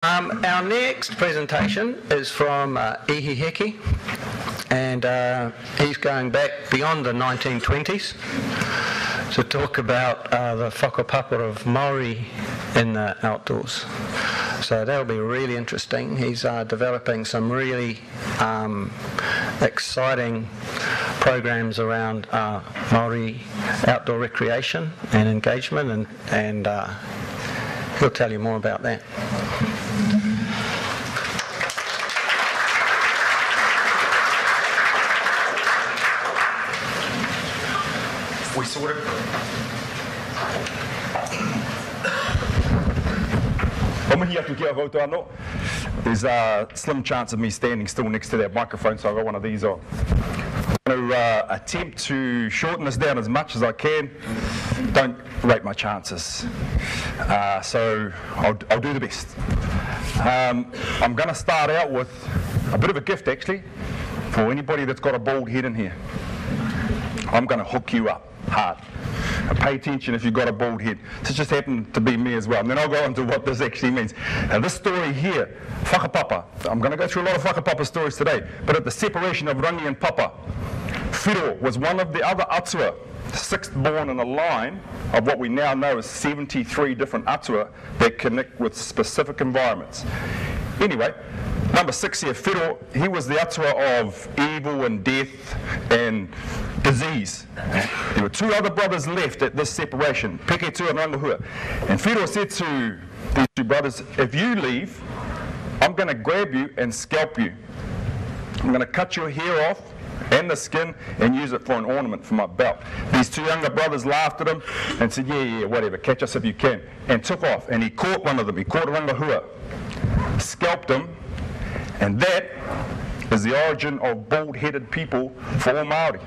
Our next presentation is from Ihirangi Heke, and he's going back beyond the 1920s to talk about the whakapapa of Maori in the outdoors. So that'll be really interesting. He's developing some really exciting programs around Maori outdoor recreation and engagement, and he'll tell you more about that. We sort of... There's a slim chance of me standing still next to that microphone, so I've got one of these on. I'm going to attempt to shorten this down as much as I can. Don't rate my chances. So I'll do the best. I'm going to start out with a bit of a gift, actually, for anybody that's got a bald head in here. I'm going to hook you up hard. Pay attention if you've got a bald head. This just happened to be me as well. And then I'll go into what this actually means. Now this story here, whakapapa, I'm going to go through a lot of whakapapa stories today, but at the separation of rangi and papa, whiro was one of the other Atua, sixth born in a line of what we now know as 73 different Atua that connect with specific environments. Anyway, number 6 here, whiro, he was the Atua of evil and death and disease. There were 2 other brothers left at this separation, Peke Tua and Rangahua. And whiro said to these 2 brothers, if you leave, I'm going to grab you and scalp you. I'm going to cut your hair off and the skin and use it for an ornament for my belt. These 2 younger brothers laughed at him and said, yeah, whatever, catch us if you can, and took off. And he caught one of them, he caught Rangahua, scalped him, and that is the origin of bald-headed people for all Māori.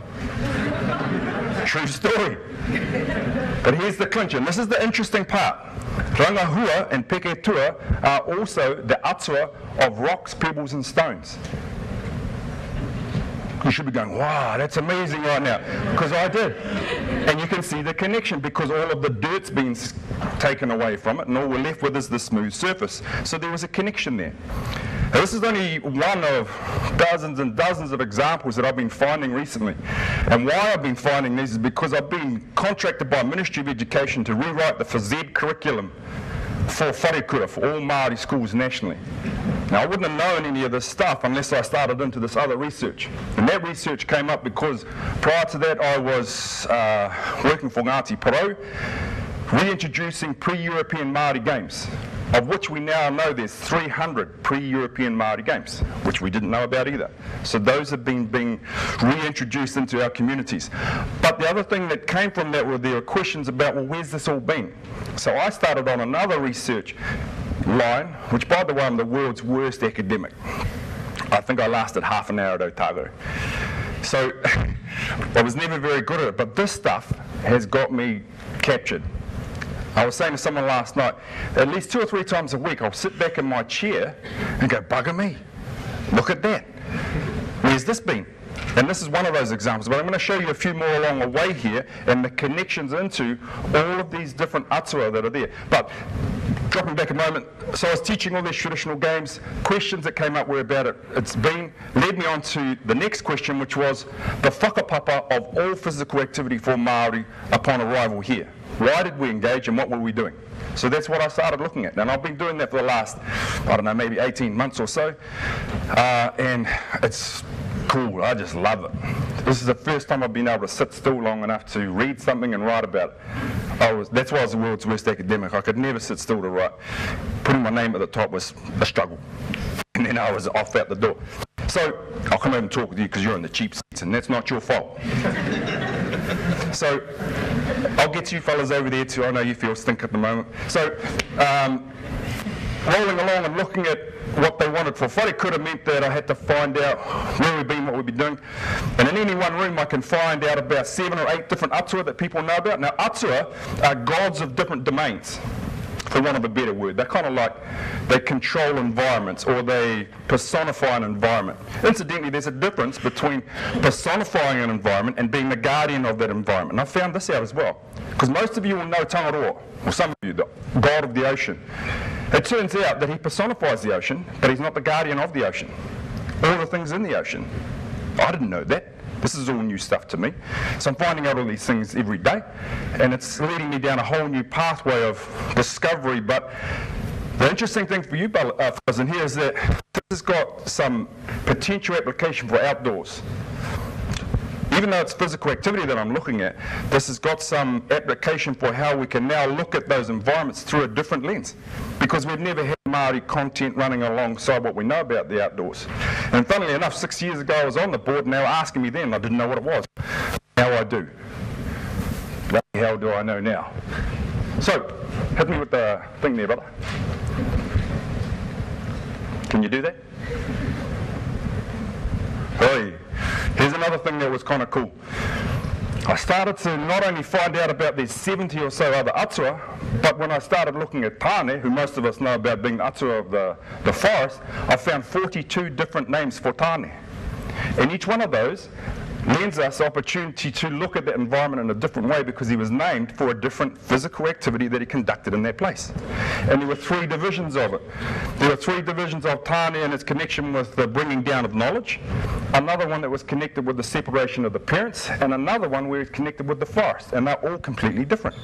True story. But here's the clincher, and this is the interesting part. Rangahua and Peke Tua are also the Atua of rocks, pebbles and stones. You should be going, wow, that's amazing right now, because I did. And you can see the connection, because all of the dirt's been taken away from it, and all we're left with is the smooth surface. So there was a connection there. Now, this is only one of dozens and dozens of examples that I've been finding recently. And why I've been finding these is because I've been contracted by Ministry of Education to rewrite the FZED curriculum for wharekura, for all Māori schools nationally. Now, I wouldn't have known any of this stuff unless I started into this other research. And that research came up because prior to that I was working for Ngāti Porou, reintroducing pre-European Māori games, of which we now know there's 300 pre-European Māori games, which we didn't know about either. So those have been being reintroduced into our communities. But the other thing that came from that were there were questions about, well, where's this all been? So I started on another research line, which by the way, I'm the world's worst academic. I think I lasted half an hour at Otago. So I was never very good at it, but this stuff has got me captured. I was saying to someone last night, at least 2 or 3 times a week, I'll sit back in my chair and go, bugger me, look at that. Where's this been? And this is one of those examples, but I'm going to show you a few more along the way here and the connections into all of these different Atua that are there. But dropping back a moment, so I was teaching all these traditional games. Questions that came up were about it. It's been, led me on to the next question, which was the whakapapa of all physical activity for Māori upon arrival here. Why did we engage and what were we doing? So that's what I started looking at. And I've been doing that for the last, I don't know, maybe 18 months or so. And it's cool, I just love it. This is the first time I've been able to sit still long enough to read something and write about it. That's why I was the world's worst academic. I could never sit still to write. Putting my name at the top was a struggle. And then I was off out the door. So I'll come over and talk with you because you're in the cheap seats and that's not your fault. So I'll get you fellas over there too. I know you feel stink at the moment. So rolling along and looking at what they wanted for wharekura meant that I had to find out where we've been, what we've been doing. And in any one room I can find out about 7 or 8 different Atua that people know about. Now Atua are gods of different domains, for want of a better word. They're kind of like, they control environments or they personify an environment. Incidentally, there's a difference between personifying an environment and being the guardian of that environment. And I found this out as well. Because most of you will know Tangaroa, or some of you, the god of the ocean. It turns out that he personifies the ocean, but he's not the guardian of the ocean. All the things in the ocean. I didn't know that. This is all new stuff to me. So I'm finding out all these things every day, and it's leading me down a whole new pathway of discovery. But the interesting thing for you fellas in here is that this has got some potential application for outdoors. Even though it's physical activity that I'm looking at, this has got some application for how we can now look at those environments through a different lens. Because we've never had Māori content running alongside what we know about the outdoors. And funnily enough, 6 years ago I was on the board and they were asking me then, I didn't know what it was. Now I do. What the hell do I know now? So, hit me with the thing there, brother. Can you do that? Hey. Here's another thing that was kind of cool. I started to not only find out about these 70 or so other Atua, but when I started looking at Tāne, who most of us know about being the Atua of the forest, I found 42 different names for Tāne. And each one of those lends us opportunity to look at that environment in a different way because he was named for a different physical activity that he conducted in that place. And there were 3 divisions of it. There were 3 divisions of Tāne and its connection with the bringing down of knowledge, another one that was connected with the separation of the parents, and another one where it's connected with the forest, and they're all completely different.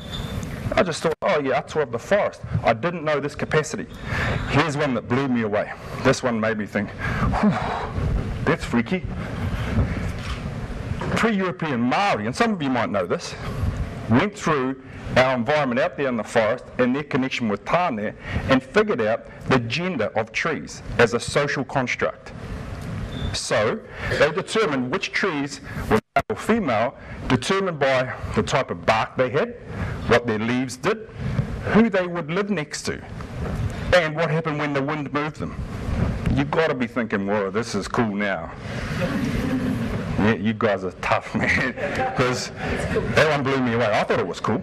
I just thought, oh yeah, Atua of the forest. I didn't know this capacity. Here's one that blew me away. This one made me think, whew, that's freaky. Pre-European Maori, and some of you might know this, went through our environment out there in the forest and their connection with Tāne and figured out the gender of trees as a social construct. So they determined which trees were male or female, determined by the type of bark they had, what their leaves did, who they would live next to, and what happened when the wind moved them. You've got to be thinking, whoa, this is cool now. Yeah, you guys are tough, man, because that one blew me away. I thought it was cool.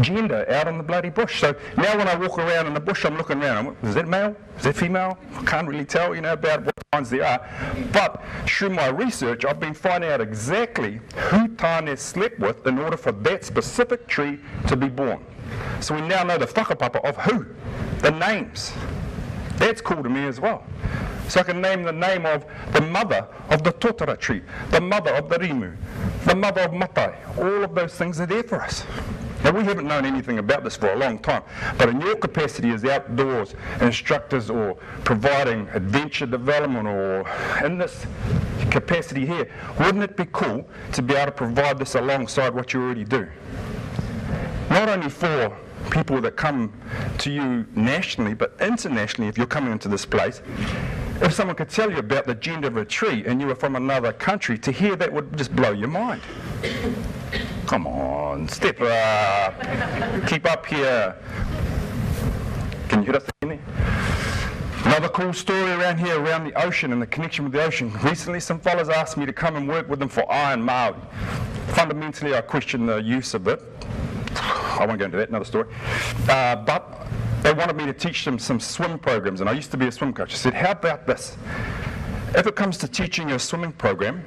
Gender out in the bloody bush. So now when I walk around in the bush, I'm looking around. Is that male? Is that female? I can't really tell, about what kinds there are. But through my research, I've been finding out exactly who Tāne slept with in order for that specific tree to be born. So we now know the whakapapa of who, the names. That's cool to me as well. So I can name the name of the mother of the totara tree, the mother of the rimu, the mother of matai. All of those things are there for us. Now we haven't known anything about this for a long time, but in your capacity as outdoors instructors or providing adventure development or in this capacity here, wouldn't it be cool to be able to provide this alongside what you already do? Not only for people that come to you nationally, but internationally if you're coming into this place. If someone could tell you about the gender of a tree and you were from another country, to hear that would just blow your mind. Come on, step up. Keep up here. Can you hear us in there? Another cool story around here, around the ocean and the connection with the ocean. Recently, some fellas asked me to come and work with them for Iron Maori. Fundamentally, I question the use of it. I won't go into that, another story. But they wanted me to teach them some swim programs, and I used to be a swim coach. I said, how about this? If it comes to teaching a swimming program,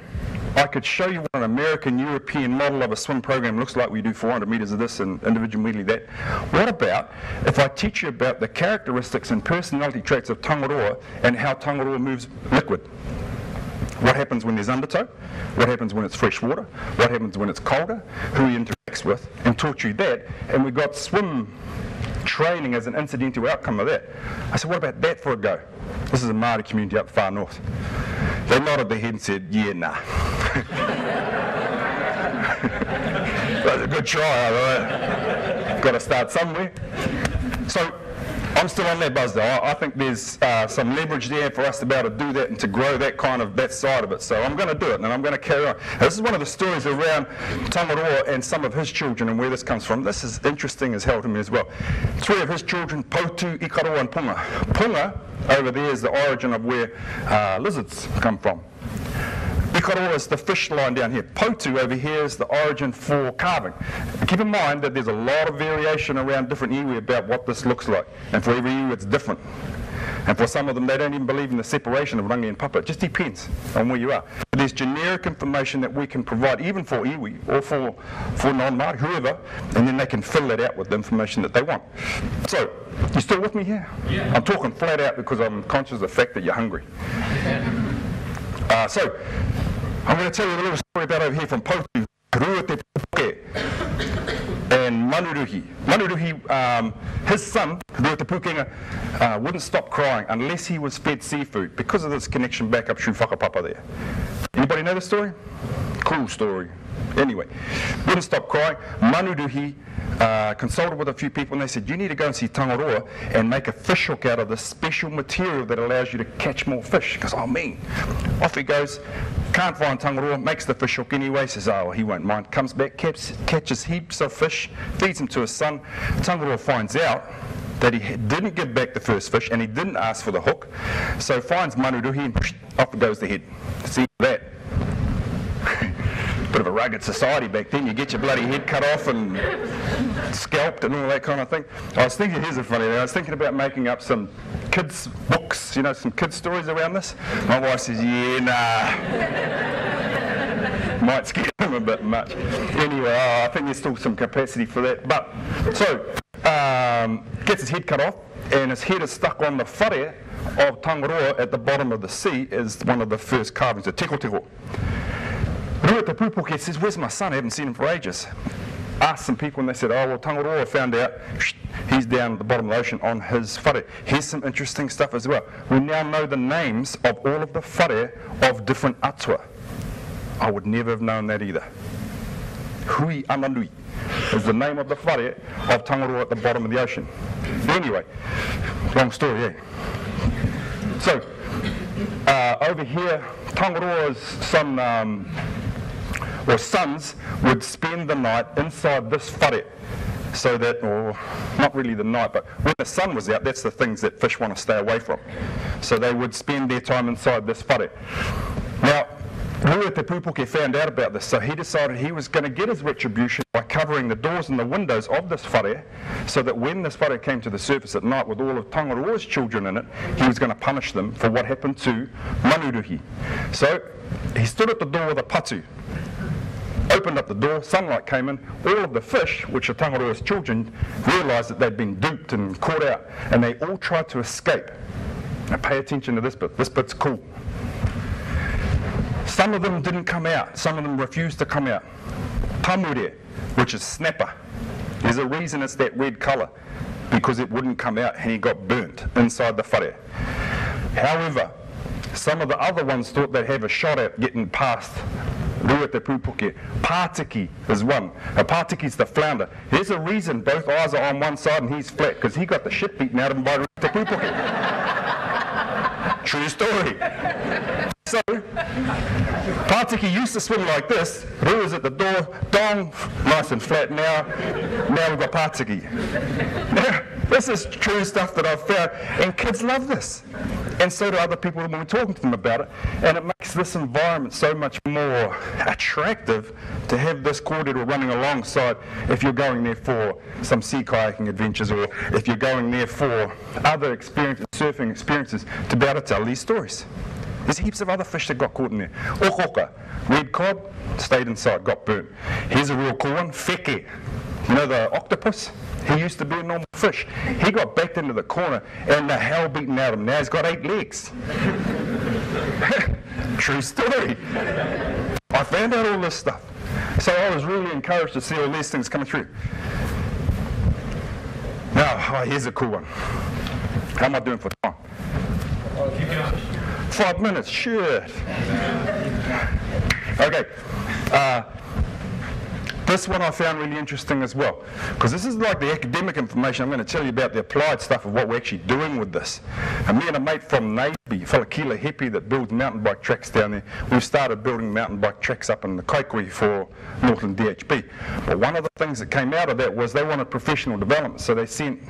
I could show you what an American, European model of a swim program looks like. We do 400 meters of this and individual medley that. What about if I teach you about the characteristics and personality traits of tangaroa and how tangaroa moves liquid? What happens when there's undertow? What happens when it's fresh water? What happens when it's colder? Who he interacts with? And taught you that. And we got swim training as an incidental outcome of that. I said, what about that for a go? This is a Māori community up far north. They nodded their head and said, yeah, nah. That's a good try, alright. Got to start somewhere. So I'm still on that buzz though. I think there's some leverage there for us to be able to do that and to grow that side of it. So I'm going to do it and I'm going to carry on. Now, this is one of the stories around Tangaroa and some of his children and where this comes from. This is interesting as hell to me as well. 3 of his children, Pautu, Ikaroa and Punga. Punga over there is the origin of where lizards come from. Ikaroa is the fish line down here. Pautu over here is the origin for carving. Keep in mind that there's a lot of variation around different iwi about what this looks like. And for every iwi it's different. And for some of them, they don't even believe in the separation of rangi and papa. It just depends on where you are. But there's generic information that we can provide, even for iwi or for non-Māori, whoever, and then they can fill that out with the information that they want. So, you still with me here? Yeah. I'm talking flat out because I'm conscious of the fact that you're hungry. So, I'm going to tell you a little story about over here from Potu, Rua te Puke, and Manuruhi. Manuruhi, his son, Rua te Pukenga, wouldn't stop crying unless he was fed seafood because of this connection back up through whakapapa there. Anybody know the story? Cool story. Anyway, wouldn't stop crying. Manuruhi consulted with a few people and they said, you need to go and see Tangaroa and make a fish hook out of this special material that allows you to catch more fish. He goes, oh man. Off he goes, can't find Tangaroa, makes the fish hook anyway, says, oh, he won't mind. Comes back, catches heaps of fish, feeds them to his son. Tangaroa finds out that he didn't give back the first fish and he didn't ask for the hook, so finds Manuruhi and off goes the head. See that? Bit of a rugged society back then. You get your bloody head cut off and scalped and all that kind of thing. I was thinking, here's a funny thing, I was thinking about making up some kids' books, you know, some kids' stories around this. My wife says, yeah, nah. Might scare them a bit much. Anyway, I think there's still some capacity for that. But, so, gets his head cut off, and his head is stuck on the whare of Tangaroa at the bottom of the sea is one of the first carvings, the teko teko. Rua te Pupuke says, where's my son? I haven't seen him for ages. Asked some people and they said, oh, well, Tangaroa found out he's down at the bottom of the ocean on his whare. Here's some interesting stuff as well. We now know the names of all of the whare of different Atua. I would never have known that either. Hui Ananui is the name of the whare of Tangaroa at the bottom of the ocean. Anyway, long story, eh? So, over here, Tangaroa's son, or sons would spend the night inside this whare, so that, or not really the night, but when the sun was out, that's the things that fish want to stay away from. So they would spend their time inside this whare. Now, Rua te Pupuke found out about this, so he decided he was going to get his retribution by covering the doors and the windows of this whare, so that when this whare came to the surface at night with all of Tangaroa's children in it, he was going to punish them for what happened to Manuruhi. So he stood at the door with a patu, opened up the door, sunlight came in, all of the fish, which are Tangaroa's children, realised that they'd been duped and caught out, and they all tried to escape. Now pay attention to this bit's cool. Some of them didn't come out, some of them refused to come out. Tamure, which is snapper, there's a reason it's that red colour, because it wouldn't come out and he got burnt inside the whare. However, some of the other ones thought they'd have a shot at getting past Rua te Pupuke. Pātiki is one. A Pātiki's the flounder. There's a reason both eyes are on one side and he's flat, because he got the shit beaten out of him by Rua te Pupuke. True story. So, Pātiki used to swim like this. Rua's at the door, dong, nice and flat. Now we've got Pātiki. Now, this is true stuff that I've found, and kids love this. And so do other people when we're talking to them about it. And it makes this environment so much more attractive to have this kōrero running alongside if you're going there for some sea kayaking adventures, or if you're going there for other experiences, surfing experiences, to be able to tell these stories. There's heaps of other fish that got caught in there. Okoka, red cod, stayed inside, got burnt. Here's a real cool one, Heke. You know the octopus? He used to be a normal fish. He got backed into the corner and the hell beaten out of him. Now he's got 8 legs. True story. I found out all this stuff. So I was really encouraged to see all these things coming through. Now, here's a cool one. How am I doing for time? 5 minutes, shit. Okay. This one I found really interesting as well, because this is like the academic information. I'm going to tell you about the applied stuff of what we're actually doing with this. And me and a mate from Navy, a fellow Kila Hepi that builds mountain bike tracks down there, we've started building mountain bike tracks up in the Kaikui for Northland DHB. But one of the things that came out of that was they wanted professional development, so they sent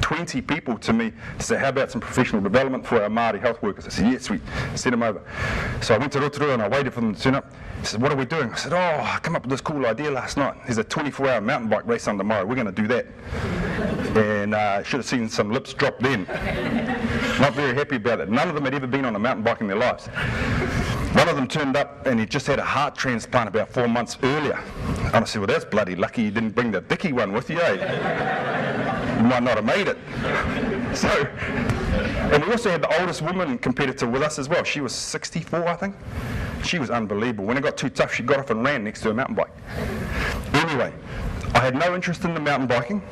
20 people to me to say, how about some professional development for our Māori health workers? I said, yeah, sweet, send them over. So I went to Rotorua and I waited for them to turn up. He said, what are we doing? I said, oh, I came up with this cool idea last night. There's a 24-hour mountain bike race on tomorrow. We're going to do that. And I should have seen some lips drop then. Not very happy about it. None of them had ever been on a mountain bike in their lives. One of them turned up and he just had a heart transplant about 4 months earlier. And I said, well, that's bloody lucky you didn't bring the dicky one with you, eh? You might not have made it. So, and we also had the oldest woman competitor with us as well. She was 64, I think. She was unbelievable. When it got too tough, she got off and ran next to a mountain bike. Anyway, I had no interest in the mountain biking,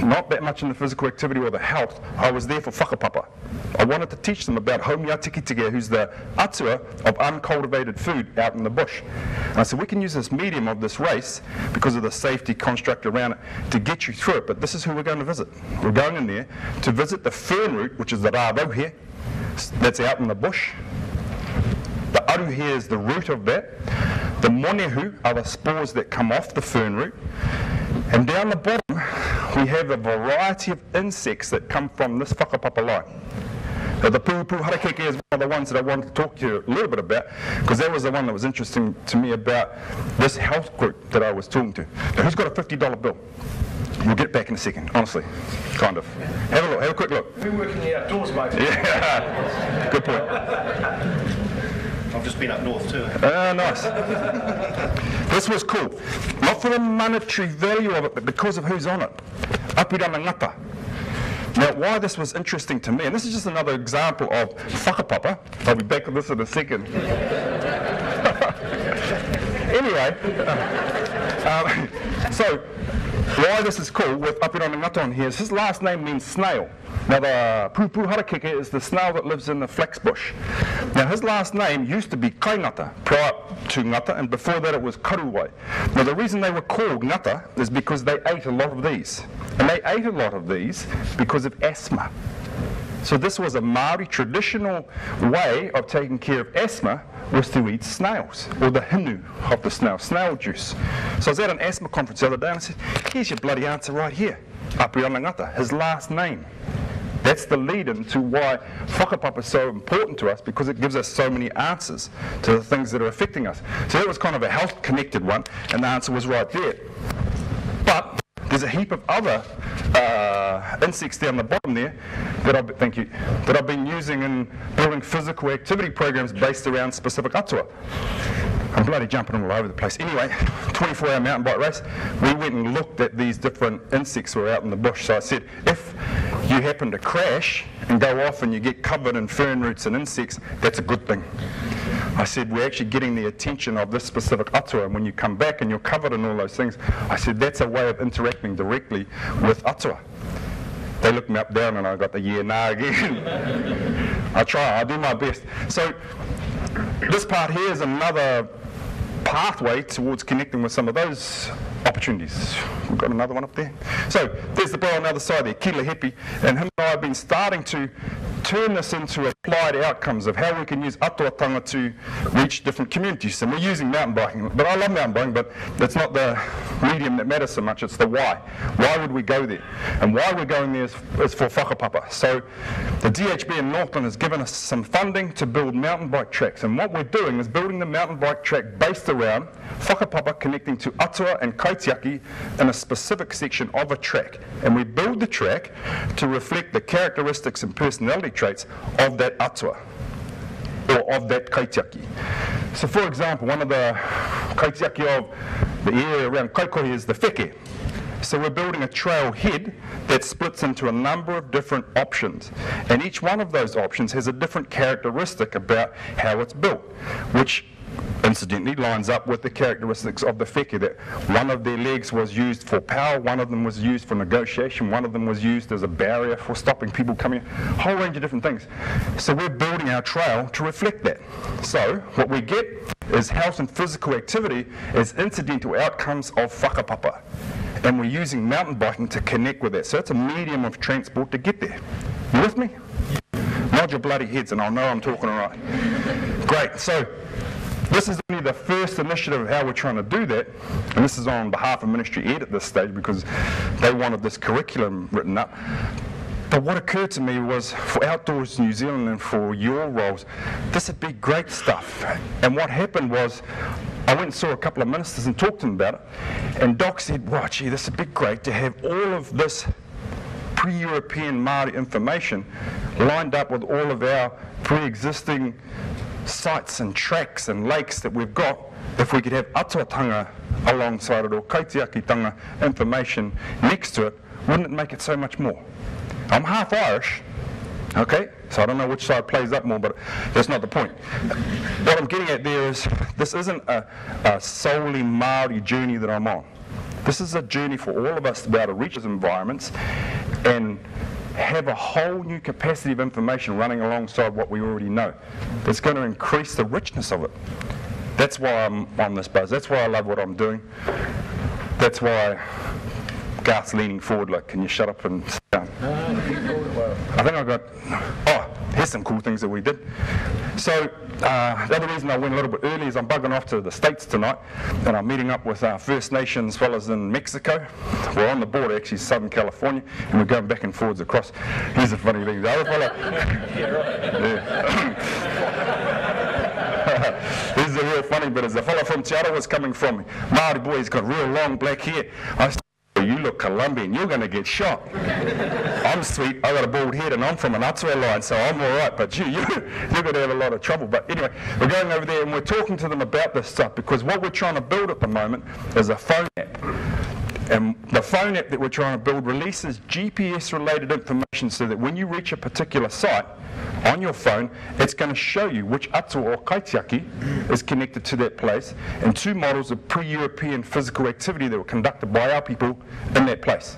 not that much in the physical activity or the health. I was there for whakapapa. I wanted to teach them about Haumia Tikitige, who's the atua of uncultivated food out in the bush. And I said, we can use this medium of this race because of the safety construct around it to get you through it, but this is who we're going to visit. We're going in there to visit the fern root, which is the rārohe, that's out in the bush. The aruhe is the root of that. The monehu are the spores that come off the fern root. And down the bottom, we have a variety of insects that come from this whakapapa line. Now, the hurikeke is one of the ones that I wanted to talk to you a little bit about, because that was the one that was interesting to me about this health group that I was talking to. Now, who's got a $50 bill? We'll get back in a second, honestly, kind of. Have a look, have a quick look. We're working the outdoors, mate. Yeah, good point. I've just been up north too. Nice. This was cool. Not for the monetary value of it, but because of who's on it. Ihirangi Heke. Now, why this was interesting to me, and this is just another example of whakapapa. I'll be back with this in a second. Anyway, so why this is cool with Ihirangi Heke on here is his last name means snail. Now, the hurikeke is the snail that lives in the flax bush. Now, his last name used to be Kaingata, prior to ngata, and before that it was karuwai. Now, the reason they were called ngata is because they ate a lot of these. And they ate a lot of these because of asthma. So this was a Maori traditional way of taking care of asthma, was to eat snails, or the hinu of the snail juice. So I was at an asthma conference the other day and I said, here's your bloody answer right here. Ihirangi Heke, his last name. That's the lead-in to why whakapapa is so important to us, because it gives us so many answers to the things that are affecting us. So that was kind of a health-connected one, and the answer was right there. But there's a heap of other insects down the bottom there that I've been using in building physical activity programs based around specific atua. I'm bloody jumping all over the place. Anyway, 24-hour mountain bike race, we went and looked at these different insects that were out in the bush. So I said, if you happen to crash and go off and you get covered in fern roots and insects, that's a good thing. I said, we're actually getting the attention of this specific atua, and when you come back and you're covered in all those things, I said, that's a way of interacting directly with atua. They looked me up down and I got the yeah, nah again. I try, I do my best. So this part here is another pathway towards connecting with some of those opportunities. We've got another one up there. So there's the bro on the other side there, Kila Hepi, and him and I have been starting to turn this into applied outcomes of how we can use atuatanga to reach different communities. And we're using mountain biking, but I love mountain biking, but that's not the medium that matters so much, it's the why. Why would we go there? And why we're going there is for whakapapa. So the DHB in Northland has given us some funding to build mountain bike tracks, and what we're doing is building the mountain bike track based around whakapapa connecting to atua and kaitiaki in a specific section of a track. And we build the track to reflect the characteristics and personality traits of that atua, or of that kaitiaki. So for example, one of the kaitiaki of the area around Kaikohe is the Heke. So we're building a trail head that splits into a number of different options. And each one of those options has a different characteristic about how it's built, which incidentally lines up with the characteristics of the Heke, that one of their legs was used for power, one of them was used for negotiation, one of them was used as a barrier for stopping people coming in, a whole range of different things. So we're building our trail to reflect that. So what we get is health and physical activity as incidental outcomes of whakapapa. And we're using mountain biking to connect with that. So it's a medium of transport to get there. You with me? Nod your bloody heads and I'll know I'm talking all right. Great. So this is only the first initiative of how we're trying to do that, and this is on behalf of Ministry Ed at this stage because they wanted this curriculum written up. But what occurred to me was, for Outdoors New Zealand and for your roles, this would be great stuff. And what happened was, I went and saw a couple of ministers and talked to them about it, and Doc said, well, gee, this would be great to have all of this pre-European Māori information lined up with all of our pre-existing sites and tracks and lakes that we've got. If we could have atuatanga alongside it, or kaitiakitanga information next to it, wouldn't it make it so much more? I'm half Irish, okay, so I don't know which side plays up more, but that's not the point. What I'm getting at there is, this isn't a solely Māori journey that I'm on. This is a journey for all of us to be able to reach those environments and have a whole new capacity of information running alongside what we already know. That's going to increase the richness of it. That's why I'm on this buzz. That's why I love what I'm doing. That's why Garth's leaning forward like, can you shut up and sit down? I think I got, here's some cool things that we did. So the other reason I went a little bit early is I'm bugging off to the States tonight, and I'm meeting up with our First Nations fellas in Mexico. We're on the border, actually, Southern California, and we're going back and forwards across. Here's the funny thing. The other fella, this is a real funny bit. As the fella from Te Atua was coming from me, Māori boy, he's got real long black hair. I said, you look Colombian, you're going to get shot. I'm sweet, I got a bald head, and I'm from an Atua line, so I'm all right, but you're going to have a lot of trouble. But anyway, we're going over there and we're talking to them about this stuff, because what we're trying to build at the moment is a phone app. And the phone app that we're trying to build releases GPS-related information so that when you reach a particular site on your phone, it's going to show you which atua or kaitiaki is connected to that place, and 2 models of pre-European physical activity that were conducted by our people in that place.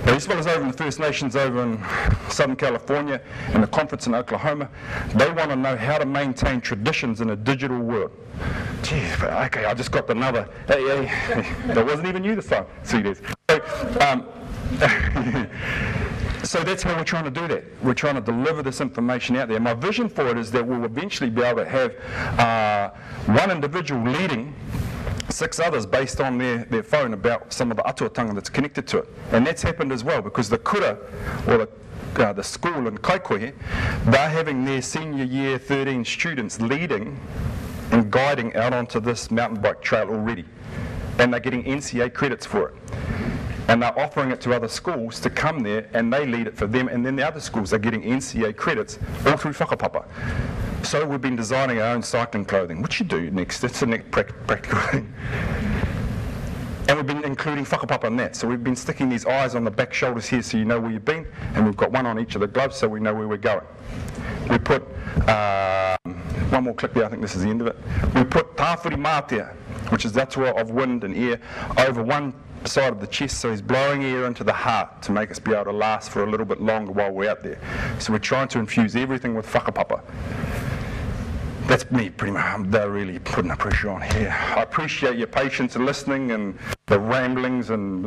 Now, these fellas over in the First Nations over in Southern California and the conference in Oklahoma, they want to know how to maintain traditions in a digital world. Geez, okay, I just got another, hey, that wasn't even you this time. See, there's. So that's how we're trying to do that. We're trying to deliver this information out there. My vision for it is that we'll eventually be able to have one individual leading 6 others based on their phone about some of the atuatanga that's connected to it. And that's happened as well, because the kura, or the school in Kaikohe, they're having their senior year 13 students leading and guiding out onto this mountain bike trail already. And they're getting NCA credits for it. And they're offering it to other schools to come there, and they lead it for them, and then the other schools are getting NCA credits all through whakapapa. So we've been designing our own cycling clothing, which you do next. It's the next practical thing. And we've been including whakapapa in that. So we've been sticking these eyes on the back shoulders here so you know where you've been, and we've got one on each of the gloves so we know where we're going. We put, one more click there, I think this is the end of it. We put tāwhiri mātea, which is that of wind and air, over one side of the chest, so he's blowing air into the heart to make us be able to last for a little bit longer while we're out there. So we're trying to infuse everything with whakapapa. That's me, pretty much. They're really putting the pressure on here. I appreciate your patience and listening and the ramblings and